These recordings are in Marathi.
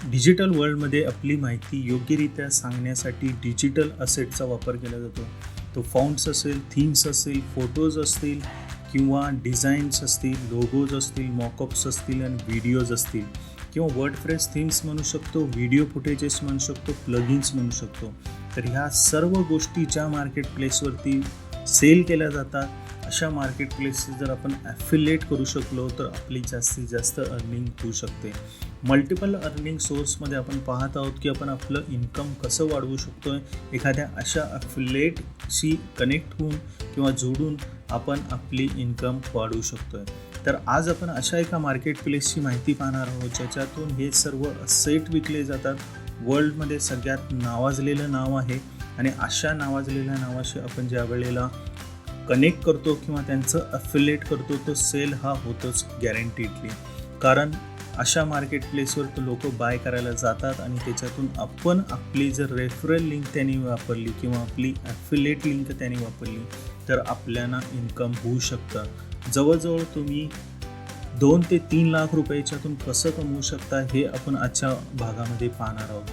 डिजिटल वर्ल्डमध्ये आपली माहिती योग्यरित्या सांगण्यासाठी डिजिटल असेटचा वापर केला जातो. तो फॉन्ट्स असेल, थीम्स असेल, फोटोज असतील किंवा डिझाईन्स असतील, लोगोज असतील, मॉकअप्स असतील आणि व्हिडिओज असतील किंवा वर्डप्रेस थीम्स म्हणू शकतो, व्हिडिओ फुटेजेस म्हणू शकतो, प्लगिन्स म्हणू शकतो. तर ह्या सर्व गोष्टी ज्या मार्केट प्लेसवरती सेल केल्या जातात अशा मार्केट प्लेसेस जर आपण ॲफिलिएट करू शकलो तर आपली जास्तीत जास्त अर्निंग होऊ शकते. मल्टिपल अर्निंग सोर्समध्ये आपण पाहत आहोत की आपण आपलं इन्कम कसं वाढवू शकतो आहे. एखाद्या अशा ॲफिलिएटशी कनेक्ट होऊन किंवा जोडून आपण आपली इन्कम वाढवू शकतो आहे. तर आज आपण अशा एका मार्केट प्लेसची माहिती पाहणार आहोत ज्याच्यातून हे सर्व असेट विकले जातात. वर्ल्डमध्ये सगळ्यात नावाजलेलं नाव आहे आणि अशा नावाजलेल्या नावाशी आपण ज्या वेळेला कनेक्ट करतो किंवा त्यांचं ॲफिलिएट करतो तो सेल हा होतोच गॅरंटीडली. कारण अशा मार्केट प्लेसवर तर लोक बाय करायला जातात आणि त्याच्यातून आपण आपली जर रेफरल लिंक त्यांनी वापरली किंवा आपली ॲफिलिएट लिंक त्यांनी वापरली तर आपल्याला इन्कम होऊ शकतं. जवळजवळ तुम्ही 2 ते 3 लाख रुपयाच्यातून कसं कमवू शकता हे आपण आजच्या भागामध्ये पाहणार आहोत.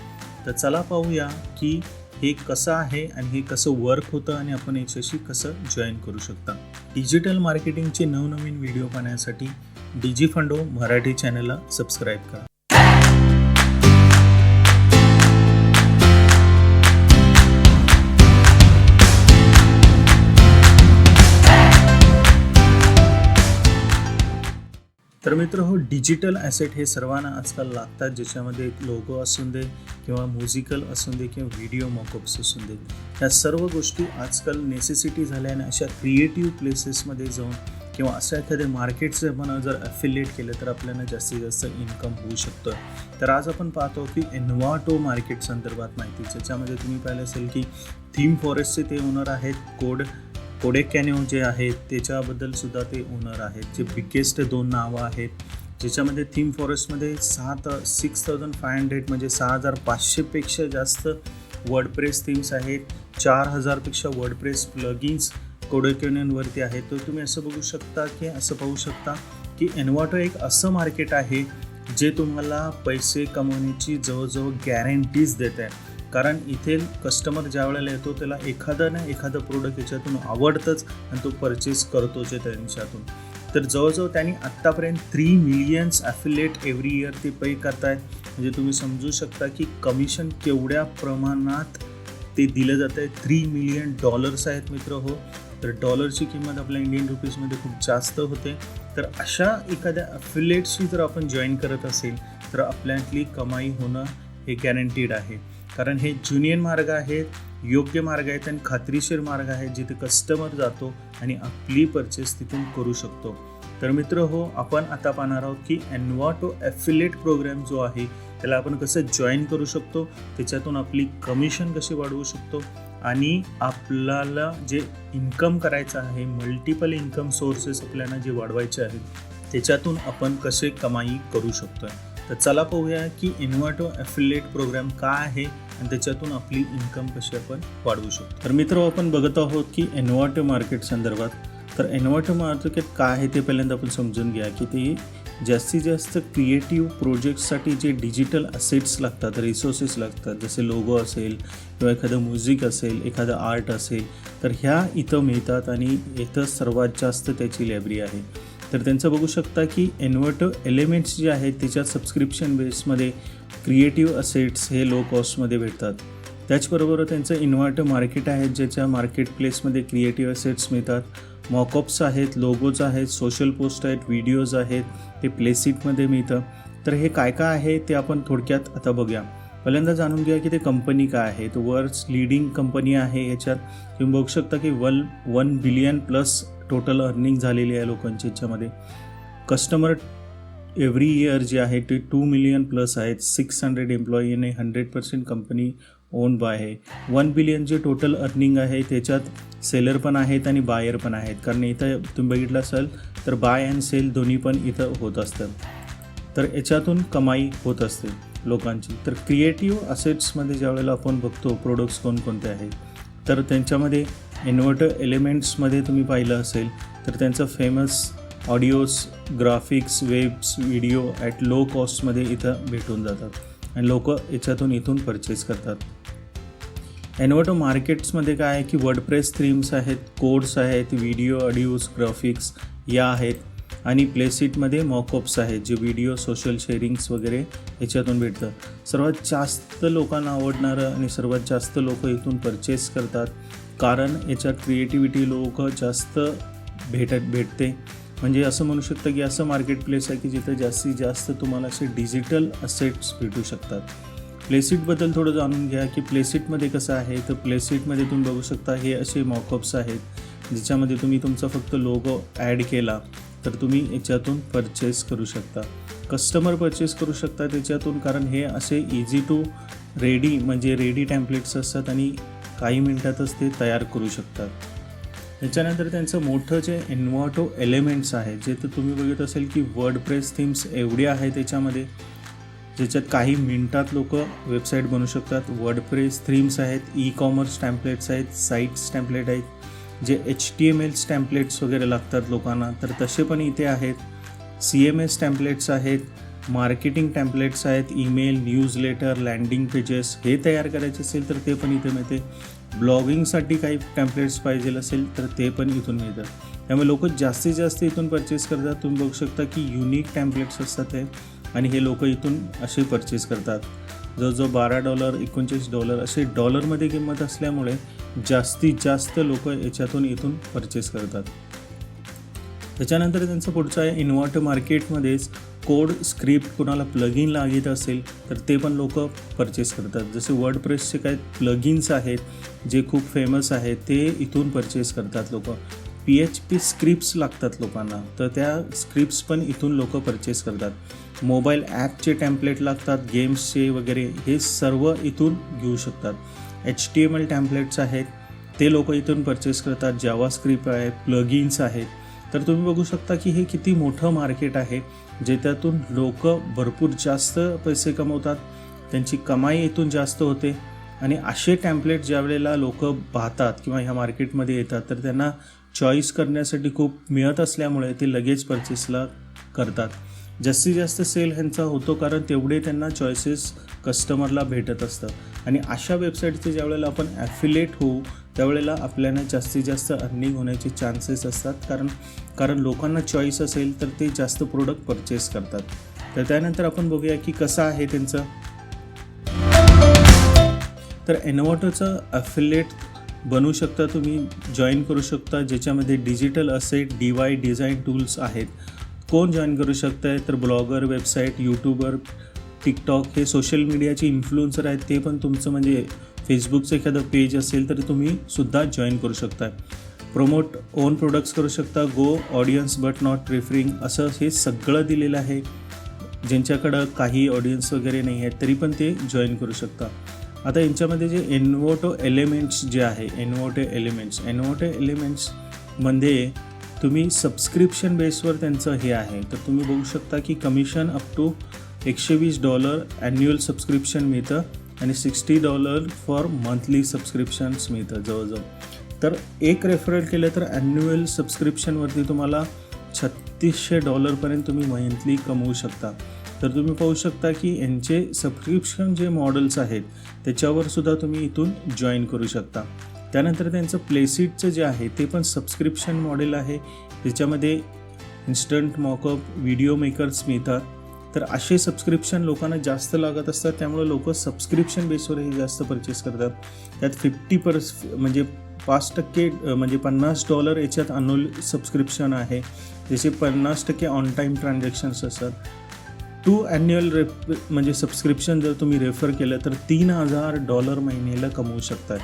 तर चला पाहूया की हे कसं आहे आणि हे कसं वर्क होतं आणि आपण याच्याशी कसं जॉईन करू शकता. डिजिटल मार्केटिंगचे नवनवीन व्हिडिओ पाहण्यासाठी डिजिफंडो मराठी चॅनलला सबस्क्राईब करा. तर मित्र हो, डिजिटल ॲसेट हे सर्वांना आजकाल लागतात, ज्याच्यामध्ये एक लोगो असून दे किंवा म्युझिकल असून दे किंवा व्हिडिओ मॉकअप्स असून दे. ह्या सर्व गोष्टी आजकाल नेसेसिटी झाल्या आणि अशा क्रिएटिव्ह प्लेसेसमध्ये जाऊन किंवा अशा एखाद्या मार्केटचं आपण जर ॲफिलिएट केलं तर आपल्याला जास्तीत जास्त इन्कम होऊ शकतं. तर आज आपण पाहतो की एन्व्हाटो मार्केट संदर्भात माहिती, ज्याच्यामध्ये तुम्ही पाहिलं असेल की थीम फॉरेस्टचे ते ओनर आहेत, कोडेकॅन्यो जे आहेत त्याच्याबद्दल सुद्धा ते ओनर आहेत, जे बिगेस्ट 2 नावं आहेत. ज्याच्यामध्ये थीम फॉरेस्टमध्ये 6,500 म्हणजे 6,500पेक्षा जास्त वर्डप्रेस थीम्स आहेत, 4,000पेक्षा वर्डप्रेस प्लगिन्स कोडेकॅन्योवरती आहेत. तर तुम्ही असं पाहू शकता की एन्व्हाटो एक असं मार्केट आहे जे तुम्हाला पैसे कमवण्याची जवळजवळ गॅरंटीज देत आहे. कारण इथे कस्टमर ज्या वेळेला येतो त्याला एखादं प्रोडक्ट याच्यातून आवडतंच आणि तो परचेस करतो जे त्यांच्यातून. तर जवळजवळ त्यांनी आत्तापर्यंत 3 मिलियन्स ॲफिलिएट एव्हरी इयर ते पे करतायत. म्हणजे तुम्ही समजू शकता की कमिशन केवढ्या प्रमाणात ते दिलं जातं आहे. $3 मिलियन आहेत मित्र हो. तर डॉलरची किंमत आपल्या इंडियन रुपीजमध्ये खूप जास्त होते. तर अशा एखाद्या ॲफिलिएटशी जर आपण जॉईन करत असेल तर आपल्यातली कमाई होणं हे गॅरंटीड आहे. कारण हे जुनियन मार्ग आहेत, योग्य मार्ग आहेत आणि खात्रीशीर मार्ग आहेत जिथे कस्टमर जातो आणि आपली परचेस तिथून करू शकतो. तर मित्र हो, आपण आता पाहणार आहोत की एन्व्हाटो ॲफिलिएट प्रोग्राम जो आहे त्याला आपण कसं जॉईन करू शकतो, त्याच्यातून आपली कमिशन कशी वाढवू शकतो आणि आपल्याला जे इन्कम करायचं आहे, मल्टिपल इन्कम सोर्सेस आपल्याला जे वाढवायचे आहेत त्याच्यातून आपण कसे कमाई करू शकतो. तर चला पाहूया की एन्व्हाटो ॲफिलिएट प्रोग्राम काय आहे आणि त्याच्यातून आपली इन्कम कशी आपण वाढवू शकतो. तर मित्र आपण बघत आहोत की एन्व्हाटो मार्केट संदर्भात. तर एन्व्हाटो मार्केट काय आहे ते पहिल्यांदा आपण समजून घ्या की ते जास्तीत जास्त क्रिएटिव्ह प्रोजेक्टसाठी जे डिजिटल असेट्स लागतात, रिसोर्सेस लागतात, जसे लोगो असेल किंवा एखादं म्युझिक असेल, एखादं आर्ट असेल, तर ह्या इथं मिळतात आणि इथं सर्वात जास्त त्याची लायब्ररी आहे. तर त्यांचं बघू शकता की एन्व्हाटो एलिमेंट्स जे आहेत त्याच्यात सबस्क्रिप्शन बेसमध्ये क्रिएटिव्ह असेट्स हे लो कॉस्टमध्ये भेटतात. त्याचबरोबर त्यांचं एन्व्हाटो मार्केट आहे ज्याच्या मार्केट प्लेसमध्ये क्रिएटिव्ह असेट्स मिळतात, मॉकअप्स आहेत, लोगोज आहेत, सोशल पोस्ट आहेत, व्हिडिओज आहेत, ते प्लेसीटमध्ये मिळतं. तर हे काय काय आहे ते आपण थोडक्यात आता बघूया. पहिल्यांदा जाणून घ्या की ते कंपनी काय आहे. तर वर्ल्ड्स लीडिंग कंपनी आहे. याच्यात तुम्ही बघू शकता की 1 बिलियन प्लस टोटल अर्निंग झालेली आहे लोकांची. याच्यामध्ये कस्टमर एव्हरी इयर जे आहे ते 2 मिलियन प्लस आहेत, 600 एम्प्लॉई आणि 100% कंपनी ओन बाय आहे. 1 बिलियन जे टोटल अर्निंग आहे त्याच्यात सेलर पण आहेत आणि बायर पण आहेत. कारण इथं तुम्ही बघितलं असाल तर बाय अँड सेल दोन्ही पण इथं होत असतं. तर याच्यातून कमाई होत असते लोकांची. तर क्रिएटिव्ह असेट्समध्ये ज्या वेळेला आपण बघतो प्रोडक्ट्स कोणकोणते आहेत तर त्यांच्यामध्ये एन्व्हाटो एलिमेंट्समध्ये तुम्ही पाहिलं असेल तर त्यांचं famous audios, graphics, webs, video at low कॉस्टमध्ये इथं भेटून जातात. आणि लोक याच्यातून इथून परचेस करतात. एनवोटो मार्केट्समध्ये काय आहे की वर्डप्रेस थीम्स आहेत, कोड्स आहेत, व्हिडिओ, ऑडिओज, ग्राफिक्स या आहेत आणि प्लेसिटमध्ये मॉकअप्स आहेत जे व्हिडिओ, सोशल शेअरिंग्स वगैरे याच्यातून भेटतं. सर्वात जास्त लोकांना आवडणारं आणि सर्वात जास्त लोक इथून परचेस करतात कारण याच्यात क्रिएटिव्हिटी लोक जास्त भेटते. म्हणजे असं म्हणू शकतं की असं मार्केट प्लेस आहे की जिथं जास्तीत जास्त तुम्हाला असे डिजिटल असेट्स भेटू शकतात. प्लेसिटबद्दल थोडं जाणून घ्या की प्लेसिटमध्ये कसं आहे. तर प्लेसिटमध्ये तुम्ही बघू शकता हे असे मॉकअप्स आहेत ज्याच्यामध्ये तुम्ही तुमचा फक्त लोगो ॲड केला तर तुम्ही याच्यातून परचेस करू शकता. कस्टमर परचेस करू शकता त्याच्यातून कारण हे असे इझी टू रेडी म्हणजे रेडी टेम्पलेट्स असतात आणि काही मिनटातच ते तयार करू शकतात. त्याच्यानंतर त्यांचं मोठं जे एनवोटो एलिमेंट्स आहे जे तर तुम्ही बघत असेल की वर्डप्रेस थीम्स एवढे आहेत त्याच्यामध्ये ज्याच्यात काही मिनटात लोक वेबसाईट बनवू शकतात. वर्डप्रेस थीम्स आहेत, ई कॉमर्स टॅम्पलेट्स आहेत, साईट्स टॅम्पलेट आहेत जे HTML टॅम्पलेट्स वगैरे लागतात लोकांना तर तसे पण इथे आहेत. CMS टॅम्पलेट्स आहेत, मार्केटिंग टॅम्पलेट्स आहेत, ईमेल, न्यूजलेटर, लँडिंग पेजेस हे तयार करायचे असेल तर ते पण इथे मिळते. ब्लॉगिंगसाठी काही टॅम्पलेट्स पाहिजे असेल तर ते पण इथून मिळतात. त्यामुळे लोक जास्तीत जास्त इथून परचेस करतात. तुम्ही बघू शकता की युनिक टॅम्पलेट्स असतात हे आणि हे लोक इथून असे परचेस करतात. जवळजवळ $12, $29 असे डॉलरमध्ये किंमत असल्यामुळे जास्तीत जास्त लोक याच्यातून इथून परचेस करतात. त्याच्यानंतर त्यांचं पुढचं आहे एनवोटो मार्केटमध्येच कोड, स्क्रिप्ट, कुणाला प्लगिन लागत असेल तर ते पण लोक परचेस करतात. जसे वर्डप्रेसचे काही प्लगिन्स आहेत जे खूप फेमस आहेत ते इथून परचेस करतात लोक. PHP स्क्रिप्ट्स लागतात लोकांना तर त्या स्क्रिप्ट्स पण इथून लोक परचेस करतात. मोबाईल ॲपचे टॅम्पलेट लागतात, गेम्सचे वगैरे हे सर्व इथून घेऊ शकतात. HTML टॅम्पलेट्स आहेत ते लोक इथून परचेस करतात. जावा स्क्रिप्ट आहेत, प्लगिन्स आहेत. तर तुम्ही बघू शकता की हे किती मोठं मार्केट आहे जे त्यातून लोक भरपूर जास्त पैसे कमवतात. त्यांची कमाई इथून जास्त होते आणि असे टॅम्पलेट ज्या वेळेला लोक पाहतात किंवा ह्या मार्केटमध्ये येतात तर त्यांना चॉईस करण्यासाठी खूप मिळत असल्यामुळे ते लगेच परचेसला करतात. जास्तीत जास्त सेल ह्यांचा होतो कारण तेवढे त्यांना चॉईसेस कस्टमरला भेटत असतं आणि अशा वेबसाईटचे ज्या वेळेला आपण ॲफिलेट होऊ त्यावेळेला आपल्याला जास्तीत जास्त अर्निंग होण्याचे चान्सेस असतात कारण लोकांना चॉईस असेल तर ते जास्त प्रोडक्ट परचेस करतात. तर त्यानंतर आपण बघूया की कसं आहे त्यांचं. तर एनवोटोचं ॲफिलेट बनवू शकता तुम्ही, जॉईन करू शकता ज्याच्यामध्ये digital asset, DIY design tools आहेत. कोण जॉईन करू शकतं आहे तर ब्लॉगर, वेबसाईट, यूट्यूबर, टिकटॉक हे सोशल मीडियाचे इन्फ्लुएन्सर आहेत ते पण तुमचं म्हणजे फेसबुकचं एखादं पेज असेल तर तुम्ही सुद्धा जॉईन करू शकता. प्रमोट ओन प्रोडक्ट्स करू शकता. गो ऑडियन्स बट नॉट रेफरिंग असं हे सगळं दिलेलं आहे. ज्यांच्याकडं काही ऑडियन्स वगैरे नाही आहेत तरी पण ते जॉईन करू शकता. आता यांच्यामध्ये जे एनवोटो एलिमेंट्स जे आहे एनवोटो एलिमेंट्समध्ये तुम्ही सबस्क्रिप्शन बेसवर त्यांचं हे आहे तर तुम्ही बघू शकता की commission up to $120 annual subscription मिळतं आणि $60 फॉर मंथली सबस्क्रिप्शन्स मिळतं जवळजवळ. तर एक रेफरल केलं तर ॲन्युअल सबस्क्रिप्शनवरती तुम्हाला $3600 पर्यंत तुम्ही मंथली कमवू शकता. तर तुम्ही पाहू शकता की यांचे सबस्क्रिप्शन जे मॉडेल्स आहेत त्याच्यावर सुद्धा तुम्ही इथून जॉईन करू शकता. त्यानंतर त्यांचं प्लेसिटचं जे आहे ते पण सबस्क्रिप्शन मॉडेल आहे. त्याच्यामध्ये इन्स्टंट मॉकअप, व्हिडिओ मेकर्स मिळतात. तर असे सबस्क्रिप्शन लोकांना जास्त लागत असतात त्यामुळे लोक सबस्क्रिप्शन बेसवरही जास्त परचेस करतात. त्यात 50% म्हणजे 5% म्हणजे $50 याच्यात ॲन्युअल सबस्क्रिप्शन आहे. जसे 50% ऑन टाईम ट्रान्झॅक्शन्स असतात. 2 ॲन्युअल म्हणजे सबस्क्रिप्शन जर तुम्ही रेफर केलं तर $3000 महिन्याला कमवू शकतात.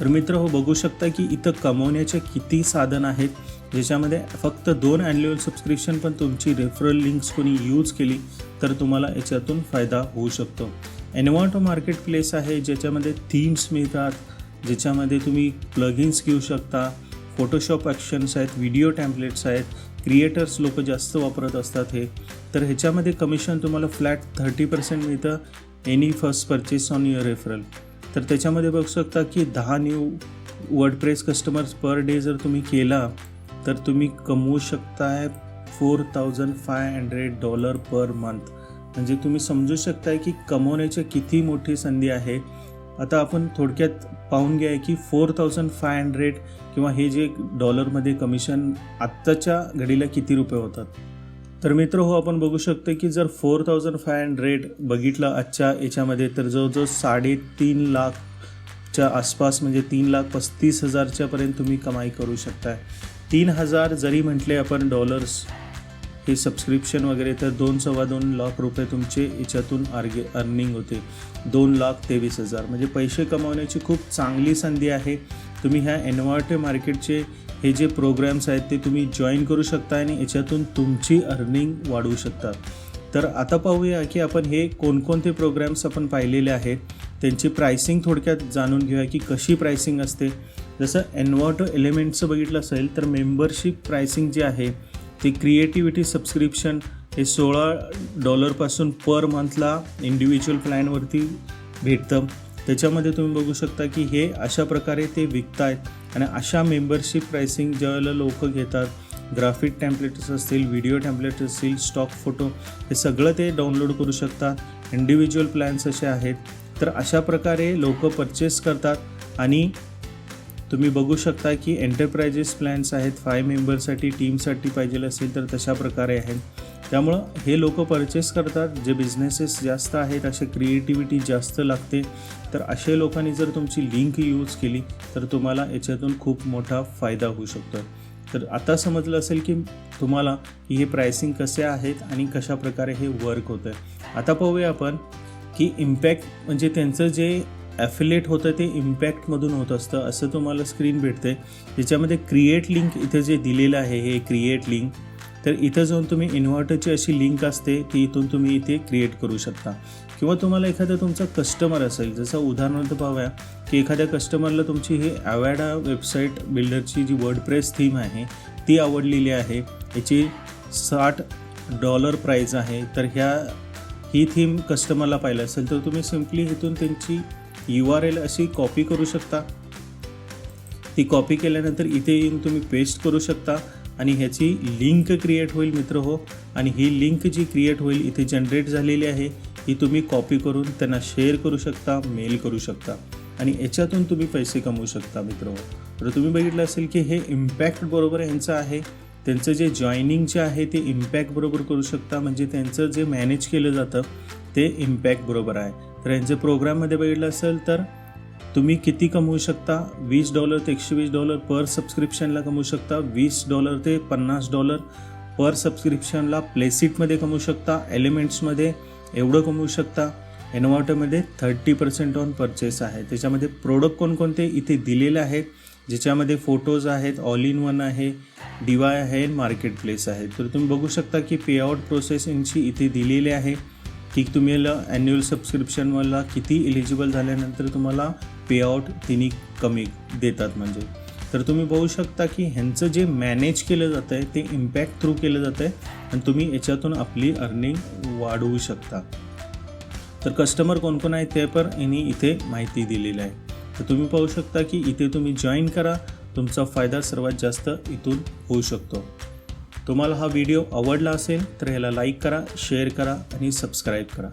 तर मित्र हो बघू शकता की इथं कमवण्याचे किती साधन आहेत ज्याच्यामध्ये फक्त 2 ॲन्युअल सबस्क्रिप्शन पण तुमची रेफरल लिंक्स कोणी यूज केली तर तुम्हाला याच्यातून फायदा होऊ शकतो. एनवोटो मार्केट प्लेस आहे ज्याच्यामध्ये थीम्स मिळतात, ज्याच्यामध्ये तुम्ही प्लगिन्स घेऊ शकता, फोटोशॉप ॲक्शन्स आहेत, व्हिडिओ टॅम्पलेट्स आहेत, क्रिएटर्स लोक जास्त वापरत असतात हे. तर ह्याच्यामध्ये कमिशन तुम्हाला फ्लॅट 30% मिळतं any first purchase on your referral. तर त्याच्यामध्ये बघू शकता की 10 new WordPress customers per day जर तुम्ही केला तर तुम्ही कमवू शकताय $4500 पर मंथ. म्हणजे तुम्ही समजू शकताय की कमवण्याची किती मोठी संधी आहे. आता आपण थोडक्यात पाहून घ्या की 4500 किंवा हे जे डॉलरमध्ये कमिशन आत्ताच्या घडीला किती रुपये होतात. तर मित्र हो, आपण बघू शकतो की जर 4500 बघितलं आजच्या याच्यामध्ये तर जवळजवळ 3.5 लाखच्या आसपास म्हणजे 3,35,000च्या पर्यंत तुम्ही कमाई करू शकताय. 3,000 जरी म्हटले आपण डॉलर्स हे सबस्क्रिप्शन वगैरे तर 2-2.25 लाख रुपये तुमचे याच्यातून अर्निंग होते. 2,23,000 म्हणजे पैसे कमावण्याची खूप चांगली संधी आहे. तुम्ही ह्या एनवाटे मार्केटचे हे जे प्रोग्राम्स आहेत ते तुम्ही जॉईन करू शकता आणि याच्यातून तुमची अर्निंग वाढवू शकता. तर आता पाहूया की आपण हे कोणकोणते प्रोग्राम्स आपण पाहिलेले आहेत, त्यांची प्राइसिंग थोडक्यात जाणून घेऊया की कशी प्राइसिंग असते. जसं एनवाटो एलिमेंट्सचं बघितलं असेल तर मेंबरशिप प्राइसिंग जे आहे ते क्रिएटिव्हिटी सबस्क्रिप्शन हे $16 पर मंथला इंडिव्हिज्युअल प्लॅनवरती भेटतं. त्याच्यामध्ये तुम्ही बघू शकता की हे अशा प्रकारे ते विकत आहेत आणि अशा मेंबरशिप प्राइसिंग ज्यावेळेला लोक घेतात, ग्राफिक टॅम्पलेट्स असतील, व्हिडिओ टॅम्पलेट्स असतील, स्टॉक फोटो हे सगळं ते डाउनलोड करू शकतात. इंडिव्हिज्युअल प्लॅन्स असे आहेत. तर अशा प्रकारे लोक परचेस करतात आणि तुम्ही बघू शकता की एंटरप्राइजेस प्लॅन्स आहेत 5 मेंबरसाठी, टीमसाठी पाहिजे असेल तर तशा प्रकारे आहेत. त्यामुळं हे लोक परचेस करतात. जे बिझनेसेस जास्त आहेत, असे क्रिएटिव्हिटी जास्त लागते, तर असे लोकांनी जर तुमची लिंक यूज केली तर तुम्हाला याच्यातून खूप मोठा फायदा होऊ शकतो. तर आता समजलं असेल की तुम्हाला की हे प्राइसिंग कसे आहेत आणि कशा प्रकारे हे वर्क होतं. आता पाहूया आपण की इम्पॅक्ट म्हणजे त्यांचं जे ॲफिलेट होतं ते इम्पॅक्टमधून होत असतं. असं तुम्हाला स्क्रीन भेटते ज्याच्यामध्ये क्रिएट लिंक इथं जे दिलेलं आहे हे क्रिएट लिंक. तर इथं जाऊन तुम्ही इन्व्हर्टरची अशी लिंक असते ती इथून तुम्ही इथे क्रिएट करू शकता. किंवा तुम्हाला एखादा तुमचा कस्टमर असेल, जसं उदाहरणार्थ पाहूया की एखाद्या कस्टमरला तुमची ही ॲवॅडा वेबसाईट बिल्डरची जी वर्डप्रेस थीम आहे ती आवडलेली आहे. याची $60 प्राईज आहे. तर ही थीम कस्टमरला पाहिलं असेल तर तुम्ही सिम्पली इथून त्यांची URL अशी कॉपी करू शकता. ती कॉपी केल्यानंतर इथे येऊन तुम्ही पेस्ट करू शकता आणि ह्याची लिंक क्रिएट होईल मित्र हो. आणि ही लिंक जी क्रिएट होईल इथे जनरेट झालेली आहे ही तुम्ही कॉपी करून त्यांना शेअर करू शकता, मेल करू शकता आणि याच्यातून तुम्ही पैसे कमवू शकता मित्र हो. तर तुम्ही बघितलं असेल की हे इम्पॅक्ट बरोबर यांचं आहे. त्यांचं जे जॉईनिंग जे आहे ते इम्पॅक्ट बरोबर करू शकता. म्हणजे त्यांचं जे मॅनेज केलं जातं ते इम्पॅक्ट बरोबर आहे. तर यांच्या प्रोग्राममध्ये बघितलं असेल तर तुम्ही किती कमवू शकता. $20 ते $120 पर सबस्क्रिप्शनला कमवू शकता. $20 ते $50 पर सबस्क्रिप्शनला प्लेसिटमध्ये कमवू शकता. एलिमेंट्समध्ये एवढं कमवू शकता. एनवाटोमध्ये 30% ऑन परचेस आहे. त्याच्यामध्ये प्रोडक्ट कोणकोणते इथे दिलेले आहेत, ज्याच्यामध्ये फोटोज आहेत, ऑल इन वन आहे, DIY आहे, मार्केट प्लेस आहे. तर तुम्ही बघू शकता की पेआउट प्रोसेस यांची इथे दिलेली आहे की तुम्हाला ॲन्युअल सबस्क्रिप्शनवाला किती एलिजिबल झाल्यानंतर तुम्हाला पेआउट तिन्ही कमी देतात म्हणजे. तर तुम्ही बघू शकता की ह्यांचं जे मॅनेज केलं जातं आहे ते इम्पॅक्ट थ्रू केलं जातं आहे आणि तुम्ही याच्यातून आपली अर्निंग वाढवू शकता. तर कस्टमर कोण आहेत ते पण यांनी इथे माहिती दिलेली आहे. तर तुम्ही पाहू शकता की इथे तुम्ही जॉईन करा. तुमचा फायदा सर्वात जास्त इथून होऊ शकतो. तुम्हाला हा व्हिडिओ आवडला असेल तर ह्याला लाईक करा, शेअर करा आणि सबस्क्राईब करा.